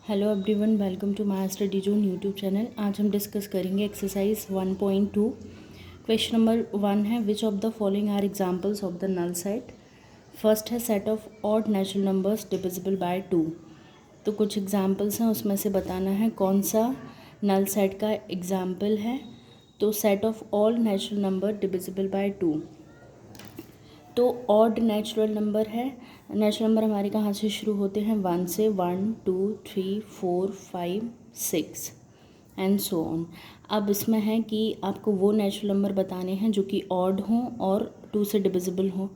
Hello everyone, welcome to my study zone YouTube channel. आज हम discuss करेंगे exercise 1.2। Question number 1 है, which of the following are examples of the null set. First है set of odd natural numbers divisible by 2। तो कुछ examples हैं, उसमें से बताना है कौन सा नल सेट का एग्जाम्पल है। तो set of all natural number divisible by 2। तो ऑड नेचुरल नंबर है। नेचुरल नंबर हमारे कहाँ से शुरू होते हैं? 1 से, 1 2 3 4 5 6 एंड सो ऑन। अब इसमें है कि आपको वो नेचुरल नंबर बताने हैं जो कि ऑड हों और 2 से डिविजिबल हों।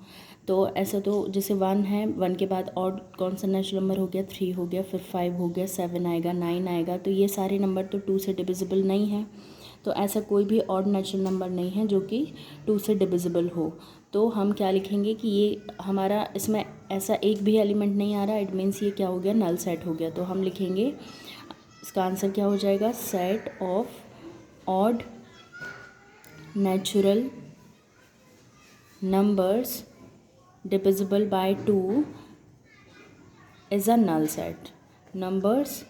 तो ऐसा तो जैसे 1 है, 1 के बाद ऑड कौन सा नेचुरल नंबर हो गया? 3 हो गया, फिर 5 हो गया, 7 आएगा, 9 आएगा। तो ये सारे नंबर तो 2 से डिविजिबल नहीं है। तो ऐसा कोई भी ऑड नेचुरल नंबर नहीं है जो कि 2 से डिविजिबल हो। तो हम क्या लिखेंगे कि ये हमारा इसमें ऐसा एक भी एलिमेंट नहीं आ रहा, इट मीन्स ये क्या हो गया? नल सेट हो गया। तो हम लिखेंगे इसका आंसर क्या हो जाएगा? Set of odd natural numbers divisible by 2 is a null set. Numbers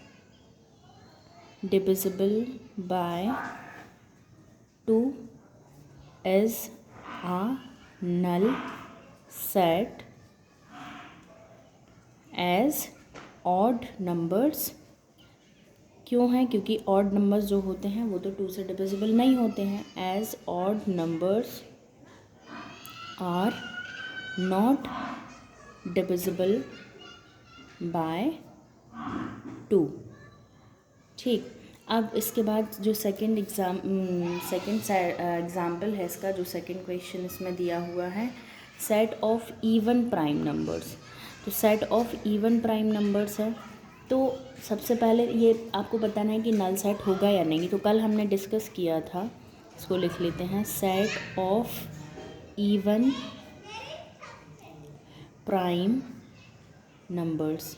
divisible by 2 is a null set as odd numbers। क्यों है? क्योंकि odd numbers जो होते हैं वो तो 2 से divisible नहीं होते हैं। as odd numbers are not divisible by 2। ठीक। अब इसके बाद जो सेकंड एग्जाम्पल है इसका, जो सेकंड क्वेश्चन इसमें दिया हुआ है, set of even prime numbers. तो set of even prime numbers है। तो सबसे पहले ये आपको बताना है कि नल सेट होगा या नहीं। तो कल हमने डिस्कस किया था, इसको लिख लेते हैं, set of even prime numbers.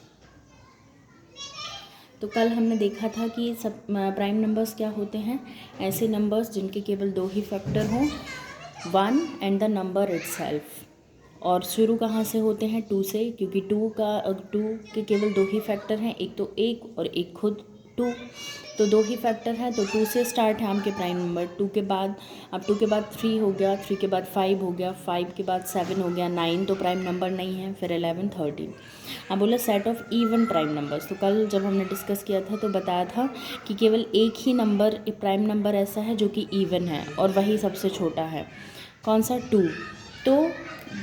तो कल हमने देखा था कि सब प्राइम नंबर्स क्या होते हैं? ऐसे नंबर्स जिनके केवल 2 ही फैक्टर हों, 1 एंड द नंबर इटसेल्फ। और शुरू कहाँ से होते हैं? 2 से, क्योंकि 2 के केवल 2 ही फैक्टर हैं, एक तो 1 और एक खुद 2। तो 2 ही फैक्टर है, तो 2 से स्टार्ट है आपके प्राइम नंबर। 2 के बाद, अब 2 के बाद 3 हो गया, 3 के बाद 5 हो गया, 5 के बाद 7 हो गया, 9 तो प्राइम नंबर नहीं है, फिर 11 13। अब बोला set of even prime numbers. तो कल जब हमने डिस्कस किया था तो बताया था कि केवल एक ही नंबर, एक प्राइम नंबर ऐसा है जो कि इवन है और वही सबसे छोटा है। कौन सा? 2। तो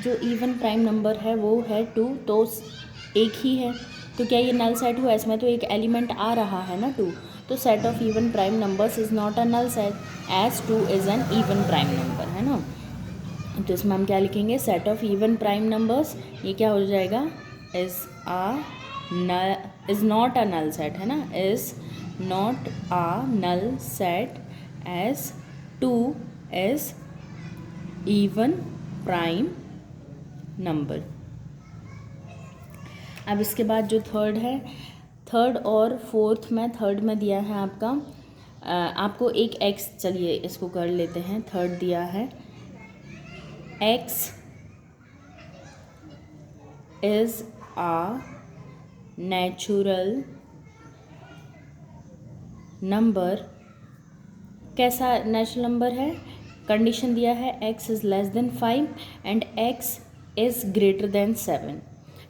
जो इवन प्राइम नंबर है वो है 2, तो एक ही है। तो क्या ये नल सेट हुआ? इसमें तो एक एलिमेंट आ रहा है ना, 2। तो set of even prime numbers is not a null set as 2 is an even prime number, है ना। तो इसमें हम क्या लिखेंगे? Set of even prime numbers, ये क्या हो जाएगा? Is not a null set, है ना, is not a null set as 2 is even prime number. अब इसके बाद जो थर्ड है, थर्ड और फोर्थ में, थर्ड में दिया है आपका आपको एक एक्स, चलिए इसको कर लेते हैं। थर्ड दिया है x is a natural number. कैसा नेचुरल नंबर है? कंडीशन दिया है x is less than 5 and x is greater than 7।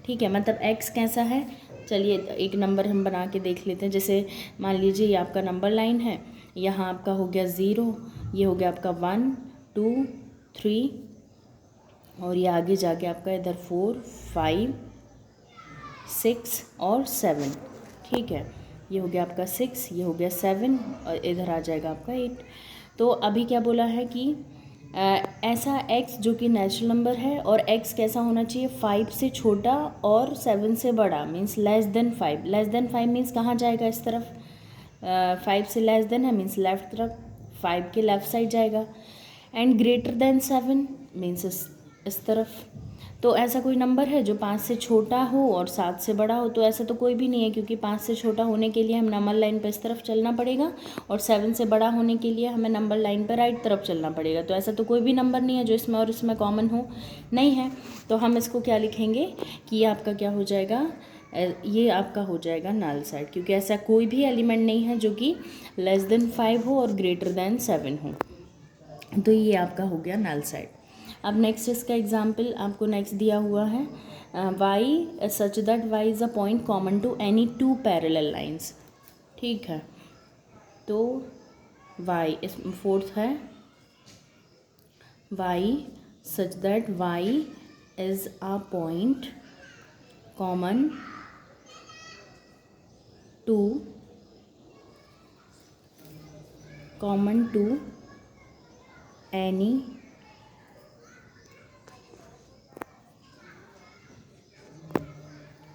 ठीक है, मतलब एक्स कैसा है? चलिए एक नंबर हम बना के देख लेते हैं। जैसे मान लीजिए ये आपका नंबर लाइन है, यहाँ आपका हो गया 0, ये हो गया आपका 1 2 3 और ये आगे जाके आपका इधर 4 5 6 और 7। ठीक है, ये हो गया आपका 6, ये हो गया 7 और इधर आ जाएगा आपका 8। तो अभी क्या बोला है कि ऐसा x जो कि नेचुरल नंबर है, और x कैसा होना चाहिए? 5 से छोटा और 7 से बड़ा, means less than 5। Less than 5 means कहाँ जाएगा? इस तरफ। 5 से लेस देन है मीन्स लेफ्ट तरफ, 5 के लेफ्ट साइड जाएगा। एंड ग्रेटर देन 7 मीन्स इस तरफ। तो ऐसा कोई नंबर है जो 5 से छोटा हो और 7 से बड़ा हो? तो ऐसा तो कोई भी नहीं है, क्योंकि 5 से छोटा होने के लिए हम नंबर लाइन पर इस तरफ चलना पड़ेगा और 7 से बड़ा होने के लिए हमें नंबर लाइन पर राइट तरफ चलना पड़ेगा। तो ऐसा तो कोई भी नंबर नहीं है जो इसमें और इसमें कॉमन हो, नहीं है। तो हम इसको क्या लिखेंगे कि ये आपका क्या हो जाएगा? ये आपका हो जाएगा नल सेट, क्योंकि ऐसा कोई भी एलिमेंट नहीं है जो कि लेस देन 5 हो और ग्रेटर देन 7 हो। तो ये आपका हो गया नल सेट। अब नेक्स्ट इसका एग्जाम्पल आपको नेक्स्ट दिया हुआ है, y such that y is a point common to any two parallel lines. ठीक है, तो y इस फोर्थ है, y such that y is a point common to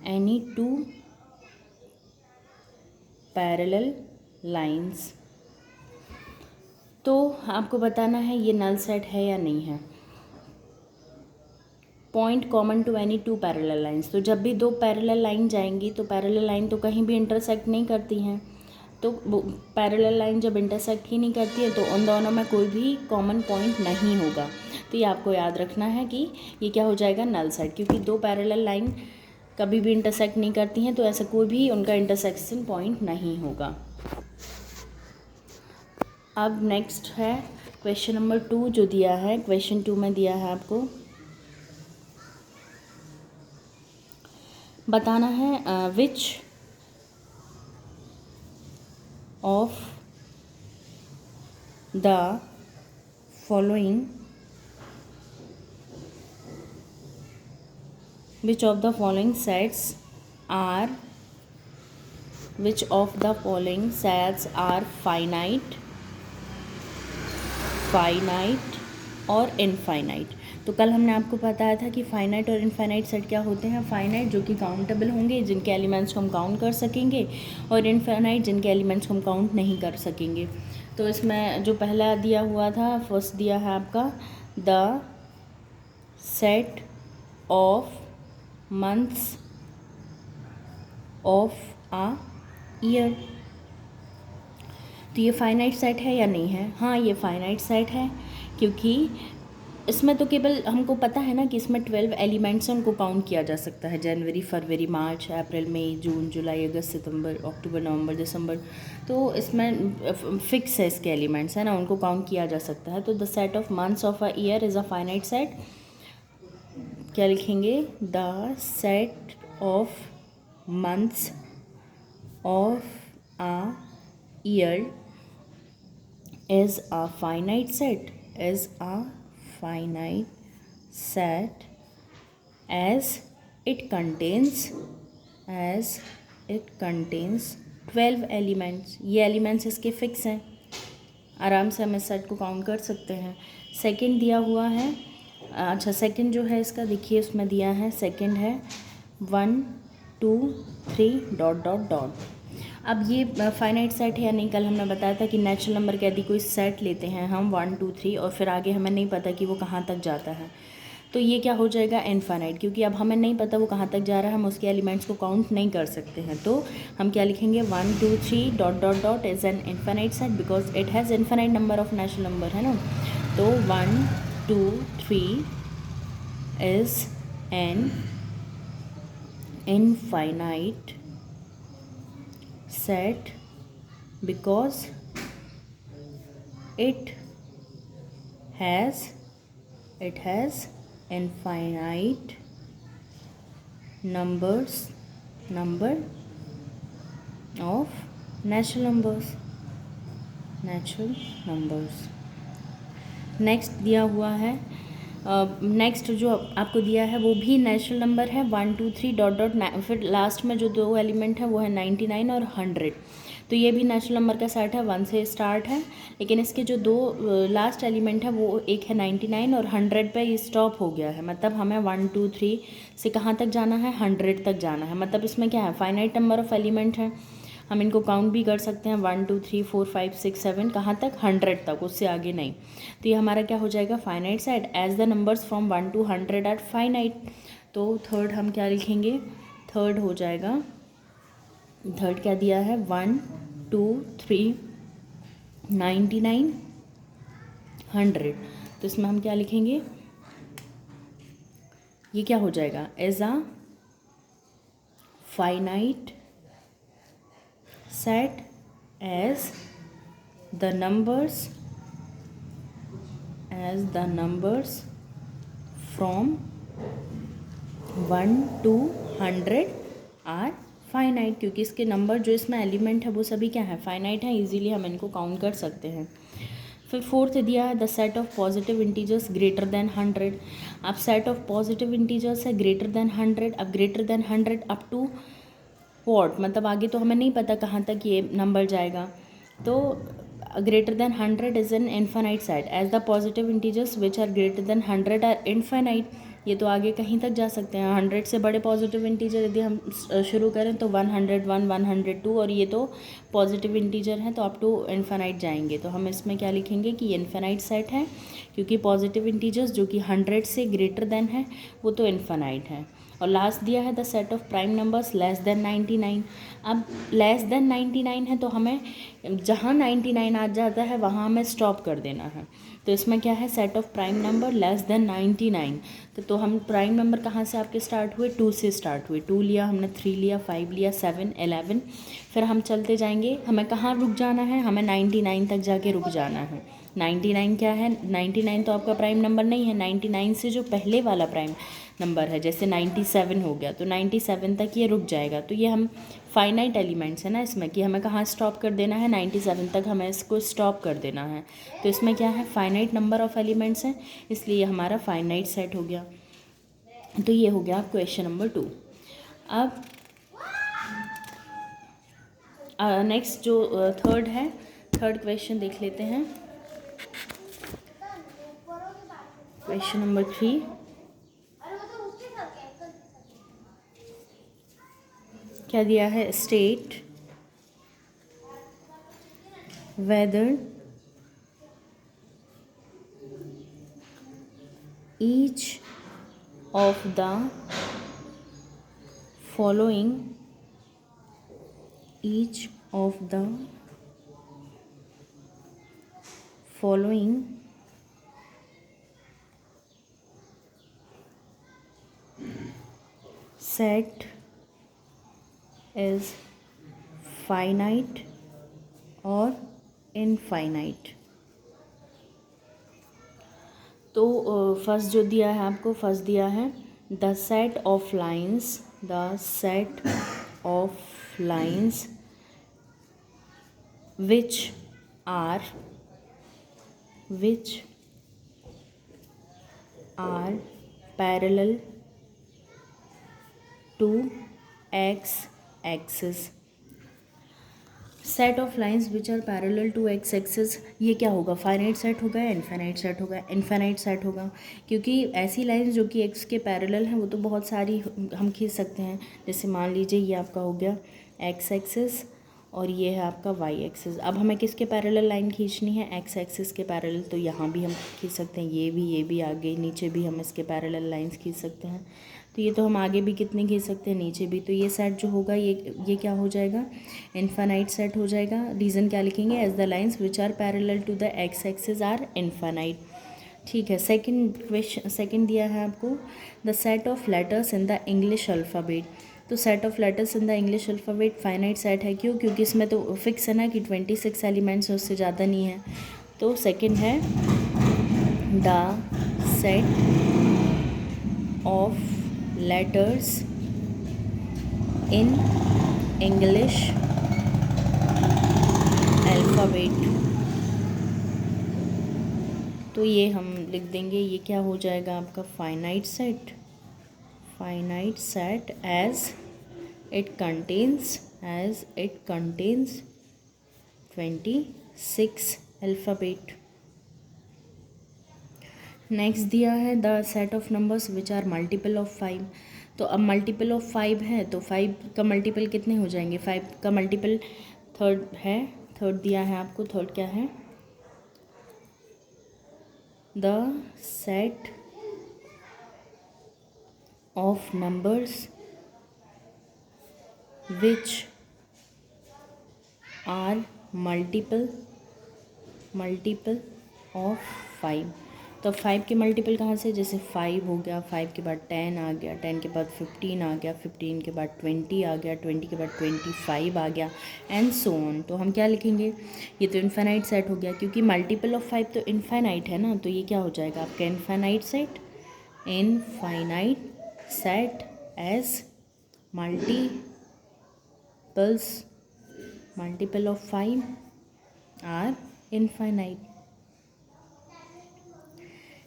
any two parallel lines। तो आपको बताना है ये नल सेट है या नहीं है। Point common to any two parallel lines, तो जब भी दो पैरेलल लाइन जाएंगी तो पैरेलल लाइन तो कहीं भी इंटरसेक्ट नहीं करती हैं, तो पैरेलल लाइन जब इंटरसेक्ट ही नहीं करती है तो उन दोनों में कोई भी कॉमन पॉइंट नहीं होगा। तो ये आपको याद रखना है कि ये क्या हो जाएगा, नल सेट, क्योंकि दो पैरेलल लाइन कभी भी इंटरसेक्ट नहीं करती हैं तो ऐसा कोई भी उनका इंटरसेक्शन पॉइंट नहीं होगा। अब नेक्स्ट है क्वेश्चन नंबर 2 जो दिया है, क्वेश्चन 2 में दिया है आपको बताना है which of the following sets are finite और इनफाइनाइट। तो कल हमने आपको बताया था कि फाइनाइट और इनफाइनाइट सेट क्या होते हैं। फाइनाइट जो कि काउंटेबल होंगे, जिनके एलिमेंट्स को हम काउंट कर सकेंगे, और इनफाइनाइट जिनके एलिमेंट्स को हम काउंट नहीं कर सकेंगे। तो इसमें जो पहला दिया हुआ था, फर्स्ट दिया है आपका the set of months of a year. तो ये फाइनाइट सेट है या नहीं है? हाँ, ये फाइनाइट सेट है, क्योंकि इसमें तो केवल हमको पता है ना कि इसमें 12 एलिमेंट्स हैं, उनको काउंट किया जा सकता है। जनवरी, फरवरी, मार्च, अप्रैल, मई, जून, जुलाई, अगस्त, सितंबर, अक्टूबर, नवंबर, दिसंबर। तो इसमें फिक्स है इसके एलिमेंट्स, है ना, उनको काउंट किया जा सकता है। तो the set of months of a year is a finite set. क्या लिखेंगे? The set of months of a year is a finite set as it contains 12 elements. ये एलिमेंट्स इसके फिक्स हैं, आराम से हम इस सेट को काउंट कर सकते हैं। सेकंड दिया हुआ है, अच्छा सेकंड जो है इसका देखिए, उसमें दिया है सेकंड है 1 2 3 ... अब ये फाइनाइट सेट है या नहीं? कल हमने बताया था कि नेचुरल नंबर का यदि कोई सेट लेते हैं हम 1 2 3 और फिर आगे हमें नहीं पता कि वो कहाँ तक जाता है, तो ये क्या हो जाएगा? इनफाइनाइट, क्योंकि अब हमें नहीं पता वो कहाँ तक जा रहा है, हम उसके एलिमेंट्स को काउंट नहीं कर सकते हैं। तो हम क्या लिखेंगे? 1 2 3 ... is an infinite set because it has infinite number of natural number, है ना। तो 1 2 3 is an infinite set because it has infinite number of natural numbers। Next दिया हुआ है, नेक्स्ट जो आपको दिया है वो भी नेचुरल नंबर है 1 2 3 ... फिर लास्ट में जो दो एलिमेंट है वो है 99 और 100। तो ये भी नेचुरल नंबर का सेट है, 1 से स्टार्ट है, लेकिन इसके जो दो लास्ट एलिमेंट है वो एक है 99 और 100 पे ये स्टॉप हो गया है। मतलब हमें 1 2 3 से कहाँ तक जाना है? 100 तक जाना है। मतलब इसमें क्या है? फाइनाइट नंबर ऑफ एलिमेंट है, हम इनको काउंट भी कर सकते हैं 1 2 3 4 5 6 7, कहाँ तक? 100 तक, उससे आगे नहीं। तो ये हमारा क्या हो जाएगा? Finite set as the numbers from 1 to 100 are finite. तो थर्ड हम क्या लिखेंगे? थर्ड हो जाएगा, थर्ड क्या दिया है? 1 2 3 99 100। तो इसमें हम क्या लिखेंगे? ये क्या हो जाएगा? As a finite set as the numbers from 1 to 100 are finite, क्योंकि इसके नंबर जो इसमें एलिमेंट है वो सभी क्या है, फाइनाइट है, इजीली हम इनको काउंट कर सकते हैं। फिर फोर्थ दिया है the set of positive integers greater than 100। अब सेट ऑफ पॉजिटिव इंटीजर्स है ग्रेटर देन 100, अब greater than 100 up to what, मतलब आगे तो हमें नहीं पता कहाँ तक ये नंबर जाएगा, तो greater than 100 is an infinite set as the positive integers which are greater than 100 are infinite. ये तो आगे कहीं तक जा सकते हैं। 100 से बड़े पॉजिटिव इंटीजर यदि हम शुरू करें तो 101, 102, और ये तो पॉजिटिव इंटीजर हैं तो अप टू इनफाइनाइट जाएंगे। तो हम इसमें क्या लिखेंगे कि ये इनफाइनाइट सेट है, क्योंकि पॉजिटिव इंटीजर्स जो कि 100 से ग्रेटर देन है वो तो इनफाइनाइट है। और लास्ट दिया है the set of prime numbers less than 99। अब लेस देन 99 है तो हमें जहाँ 99 आ जाता है वहाँ हमें स्टॉप कर देना है। तो इसमें क्या है, set of prime number less than 99। तो हम प्राइम नंबर कहाँ से आपके स्टार्ट हुए, 2 से स्टार्ट हुए। 2 लिया हमने, 3 लिया, 5 लिया, 7, 11, फिर हम चलते जाएंगे। हमें कहाँ रुक जाना है, हमें 99 तक जाके रुक जाना है। 99 क्या है, 99 तो आपका प्राइम नंबर नहीं है। 99 से जो पहले वाला प्राइम नंबर है, जैसे 97 हो गया, तो 97 तक ये रुक जाएगा। तो ये हम फाइनाइट एलिमेंट्स है ना इसमें, कि हमें कहाँ स्टॉप कर देना है, 97 तक हमें इसको स्टॉप कर देना है। तो इसमें क्या है, फाइनाइट नंबर ऑफ एलिमेंट्स हैं, इसलिए हमारा फाइनाइट सेट हो गया। तो ये हो गया क्वेश्चन नंबर 2। अब नेक्स्ट जो थर्ड है, थर्ड क्वेश्चन देख लेते हैं। क्वेश्चन नंबर 3, क्या दिया है, state whether each of the following set is finite or infinite। तो फर्स्ट जो दिया है आपको, फर्स्ट दिया है the set of lines which are parallel to x axis। Set of lines which are parallel to x axis, ये क्या होगा, फाइनाइट सेट होगा या इनफाइनाइट सेट होगा, इनफाइनाइट सेट होगा, क्योंकि ऐसी लाइंस जो कि एक्स के पैरेलल हैं वो तो बहुत सारी हम खींच सकते हैं। जैसे मान लीजिए ये आपका हो गया एक्स एक्सिस और ये है आपका वाई एक्सिस। अब हमें किसके पैरेलल लाइन खींचनी है, एक्स एक्सिस के पैरेलल, तो यहाँ भी हम खींच सकते हैं, ये भी आगे नीचे भी हम इसके पैरेलल लाइंस खींच सकते हैं। तो ये तो हम आगे भी कितने खींच सकते हैं, नीचे भी। तो ये सेट जो होगा ये क्या हो जाएगा, इनफाइनाइट सेट हो जाएगा। रीज़न क्या लिखेंगे, as the lines which are parallel to the X axis are infinite. ठीक है, सेकंड दिया है आपको the set of letters in the English alphabet. तो set of letters in the English alphabet finite set है, क्यों, क्योंकि इसमें तो फिक्स है ना कि 26 एलिमेंट्स है, उससे ज़्यादा नहीं है। तो सेकंड है the set of letters in English alphabet. तो ये हम लिख देंगे, ये क्या हो जाएगा आपका finite set as it contains 26 alphabet. Next दिया है the set of numbers which are multiple of 5। तो अब मल्टीपल ऑफ 5 है तो 5 का मल्टीपल कितने हो जाएंगे, 5 का मल्टीपल थर्ड है, थर्ड दिया है आपको। थर्ड क्या है, the set of numbers which are multiple of 5। तो 5 के मल्टीपल कहाँ से, जैसे 5 हो गया, 5 के बाद 10 आ गया, 10 के बाद 15 आ गया, 15 के बाद 20 आ गया, 20 के बाद 25 आ गया, एंड सो ऑन। तो हम क्या लिखेंगे, ये तो इन्फाइनाइट सेट हो गया, क्योंकि मल्टीपल ऑफ 5 तो इन्फाइनाइट है ना, तो ये क्या हो जाएगा आपका infinite set. Infinite set as multiple of 5 are infinite.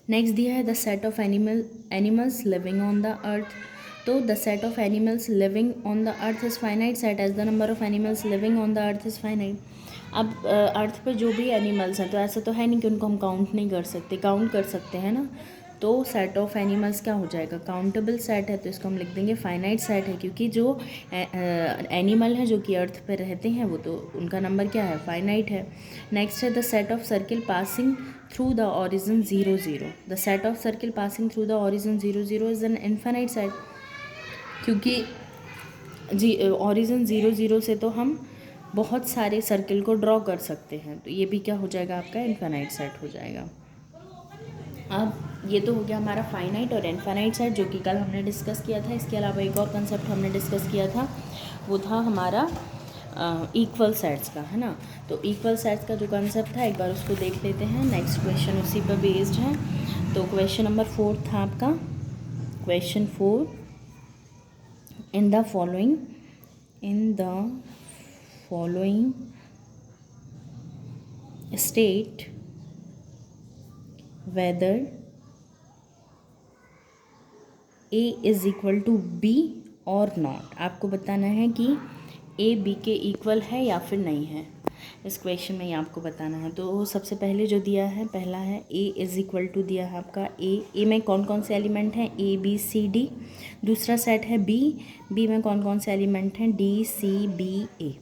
Next दिया है the set of animals living on the earth. तो the set of animals living on the earth is finite set as the number of animals living on the earth is finite. अब earth पे जो भी animals हैं, तो ऐसा तो है नहीं कि उनको हम काउंट नहीं कर सकते, काउंट कर सकते हैं ना। तो सेट ऑफ एनिमल्स क्या हो जाएगा, काउंटेबल सेट है, तो इसको हम लिख देंगे फाइनाइट सेट है, क्योंकि जो एनिमल है जो कि अर्थ पे रहते हैं वो तो उनका नंबर क्या है, फाइनाइट है। नेक्स्ट है the set of circle passing through the origin 0 0। The set of circle passing through the origin 0 0 is an infinite set, क्योंकि ऑरिजिन 0 0 से तो हम बहुत सारे सर्किल को ड्रॉ कर सकते हैं, तो ये भी क्या हो जाएगा आपका इनफाइनाइट सेट हो जाएगा। अब ये तो हो गया हमारा फाइनाइट और इनफाइनाइट सेट, जो कि कल हमने डिस्कस किया था। इसके अलावा एक और कंसेप्ट हमने डिस्कस किया था, वो था हमारा इक्वल सेट्स का, है ना। तो इक्वल सेट्स का जो कंसेप्ट था, एक बार उसको देख लेते हैं। नेक्स्ट क्वेश्चन उसी पर बेस्ड है। तो क्वेश्चन नंबर 4 था आपका, question 4, in the following state whether A is equal to B और नॉट। आपको बताना है कि A B के इक्वल है या फिर नहीं है, इस क्वेश्चन में ये आपको बताना है। तो सबसे पहले जो दिया है, पहला है A इज़ इक्वल टू दिया है आपका A में कौन कौन से एलिमेंट हैं, A B C D। दूसरा सेट है B में कौन कौन से एलिमेंट हैं, D C B A।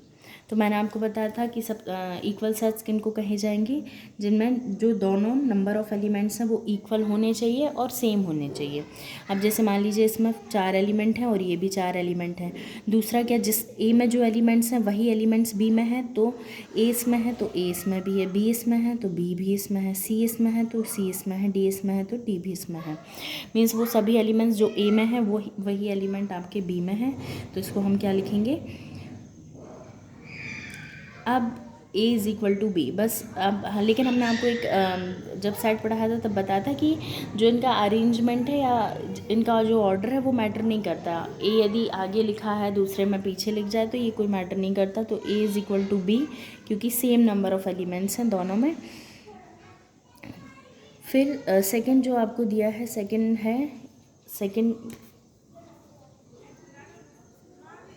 तो मैंने आपको बताया था कि सब इक्वल सेट्स किन को कहे जाएंगे, जिनमें जो दोनों नंबर ऑफ़ एलिमेंट्स हैं वो इक्वल होने चाहिए और सेम होने चाहिए। अब जैसे मान लीजिए इसमें 4 एलिमेंट हैं और ये भी 4 एलिमेंट हैं। दूसरा क्या, जिस ए में जो एलिमेंट्स हैं वही एलिमेंट्स बी में हैं, तो ए इसमें है तो ए इसमें भी है, बी इसमें है तो बी भी इसमें है, सी इसमें है तो सी इसमें है, डी इसमें है तो डी भी इसमें है। मीन्स वो सभी एलिमेंट्स जो ए में हैं वो वही एलिमेंट आपके बी में है, तो इसको हम क्या लिखेंगे। अब A is equal to B, बस। अब लेकिन हमने आपको एक जब सेट पढ़ाया था तब बताया था कि जो इनका अरेंजमेंट है या इनका जो ऑर्डर है वो मैटर नहीं करता। A यदि आगे लिखा है दूसरे में पीछे लिख जाए तो ये कोई मैटर नहीं करता। तो A is equal to B, क्योंकि सेम नंबर ऑफ़ एलिमेंट्स हैं दोनों में। फिर सेकंड जो आपको दिया है, second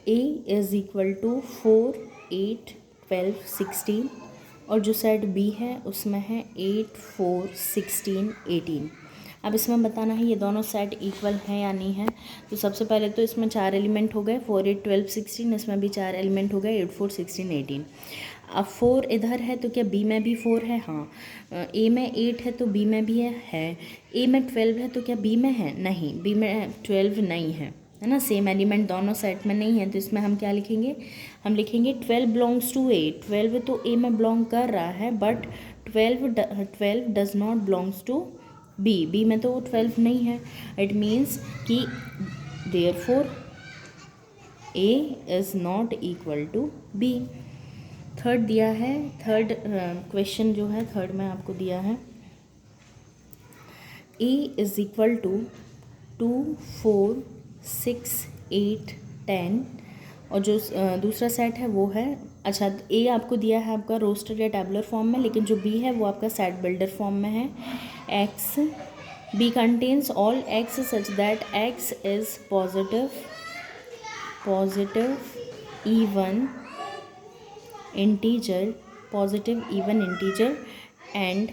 A is equal to 4 8 12 16, और जो सेट बी है उसमें है 8 4 16 18। अब इसमें बताना है ये दोनों सेट इक्वल हैं या नहीं है। तो सबसे पहले तो इसमें 4 एलिमेंट हो गए, 4 8 12 16, इसमें भी 4 एलिमेंट हो गए, 8 4 16 18। अब 4 इधर है तो क्या बी में भी 4 है, हाँ। ए में 8 है तो बी में भी है। ए में 12 है तो क्या बी में है, नहीं, बी में 12 नहीं है ना। सेम एलिमेंट दोनों सेट में नहीं है, तो इसमें हम क्या लिखेंगे, हम लिखेंगे 12 बिलोंग्स टू ए। 12 तो ए में बिलोंग कर रहा है, but 12 does not belongs to B में तो 12 नहीं है। इट मीन्स कि therefore A is not equal to B. Third दिया है, थर्ड क्वेश्चन जो है थर्ड में आपको दिया है ए इज़ इक्वल टू 2 4 6 8 10, और जो दूसरा सेट है वो है, अच्छा ए आपको दिया है आपका रोस्टर या टैबुलर फॉर्म में, लेकिन जो बी है वो आपका सेट बिल्डर फॉर्म में है। X B contains all x such that x is positive even integer and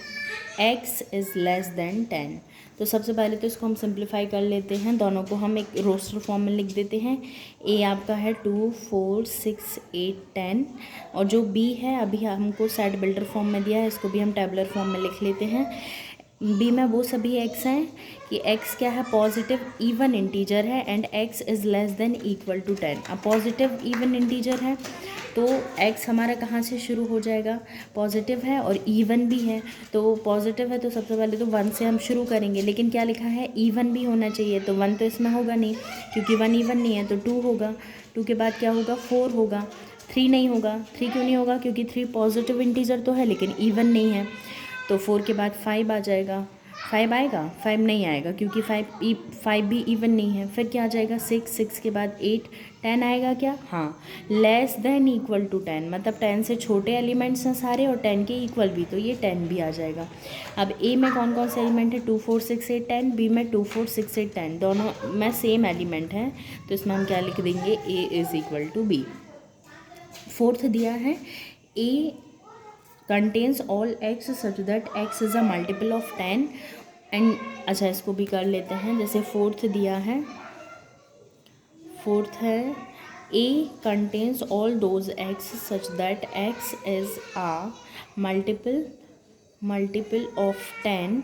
x is less than 10। तो सबसे पहले तो इसको हम सिंप्लीफाई कर लेते हैं, दोनों को हम एक रोस्टर फॉर्म में लिख देते हैं। a आपका है 2 4 6 8 10, और जो b है अभी हमको सेट बिल्डर फॉर्म में दिया है, इसको भी हम टेबुलर फॉर्म में लिख लेते हैं। b में वो सभी x हैं कि x क्या है, पॉजिटिव इवन इंटीजर है, and x is less than equal to 10। अब पॉजिटिव इवन इंटीजर है तो x हमारा कहाँ से शुरू हो जाएगा, पॉजिटिव है और इवन भी है, तो पॉजिटिव है तो सबसे पहले तो 1 से हम शुरू करेंगे, लेकिन क्या लिखा है इवन भी होना चाहिए, तो 1 तो इसमें होगा नहीं क्योंकि 1 इवन नहीं है, तो 2 होगा, 2 के बाद क्या होगा 4 होगा, 3 नहीं होगा, 3 क्यों नहीं होगा, क्योंकि 3 पॉजिटिव इंटीजर तो है लेकिन इवन नहीं है, तो 4 के बाद 5 आ जाएगा, 5 आएगा, 5 नहीं आएगा क्योंकि 5 भी इवन नहीं है, फिर क्या आ जाएगा 6, 6 के बाद 8, 10 आएगा क्या, हाँ, लेस देन इक्वल टू 10, मतलब 10 से छोटे एलिमेंट्स हैं सारे और 10 के इक्वल भी, तो ये 10 भी आ जाएगा। अब ए में कौन कौन से एलिमेंट है, 2 4 6 8 10, बी में 2 4 6 8 10, दोनों में सेम एलिमेंट हैं, तो इसमें हम क्या लिख देंगे, A is equal to B. Fourth दिया है A contains all x such that x is a multiple of 10 and, अच्छा इसको भी कर लेते हैं, जैसे फोर्थ दिया है, फोर्थ है A contains all those X such that x is a multiple of 10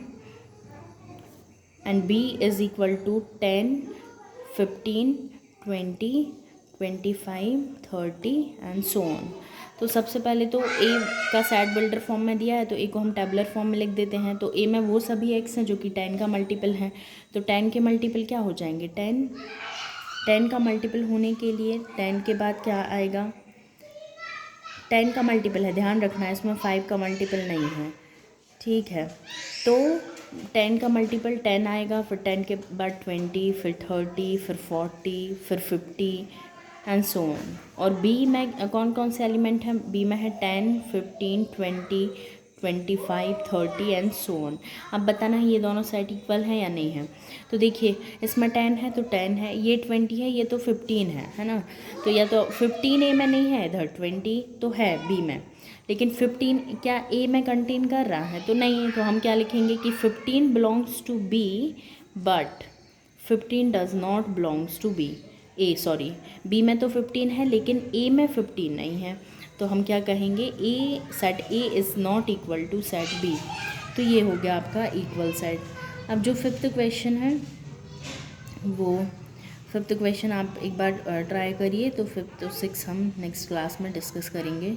and B is equal to 10 15 20 25 30 and so on. तो सबसे पहले तो ए का सेट बिल्डर फॉर्म में दिया है तो ए को हम टेबलर फॉर्म में लिख देते हैं, तो ए में वो सभी एक्स हैं जो कि 10 का मल्टीपल हैं, तो 10 के मल्टीपल क्या हो जाएंगे, 10 का मल्टीपल होने के लिए 10 के बाद क्या आएगा, 10 का मल्टीपल है, ध्यान रखना है इसमें 5 का मल्टीपल नहीं है, ठीक है, तो 10 का मल्टीपल 10 आएगा, फिर 10 के बाद 20, फिर 30, फिर 40, फिर 50 एंड सो ऑन। और बी में कौन कौन से एलिमेंट हैं, बी में है 10 15 20 25 30 एंड सो ऑन। अब बताना है ये दोनों सेट इक्वल हैं या नहीं है, तो देखिए इसमें 10 है तो 10 है, ये 20 है, ये तो 15 है ना, तो या तो 15 ए में नहीं है, इधर 20 तो है बी में, लेकिन 15 क्या ए में कंटेन कर रहा है, तो नहीं है, तो हम क्या लिखेंगे कि 15 belongs to B but 15 does not belongs to B, A sorry B में तो 15 है लेकिन ए में 15 नहीं है, तो हम क्या कहेंगे, A set A is not equal to set B, तो ये हो गया आपका इक्वल सेट। अब जो फिफ्थ क्वेश्चन है वो फिफ्थ क्वेश्चन आप एक बार ट्राई करिए, तो फिफ्थ तो 6 हम नेक्स्ट क्लास में डिस्कस करेंगे।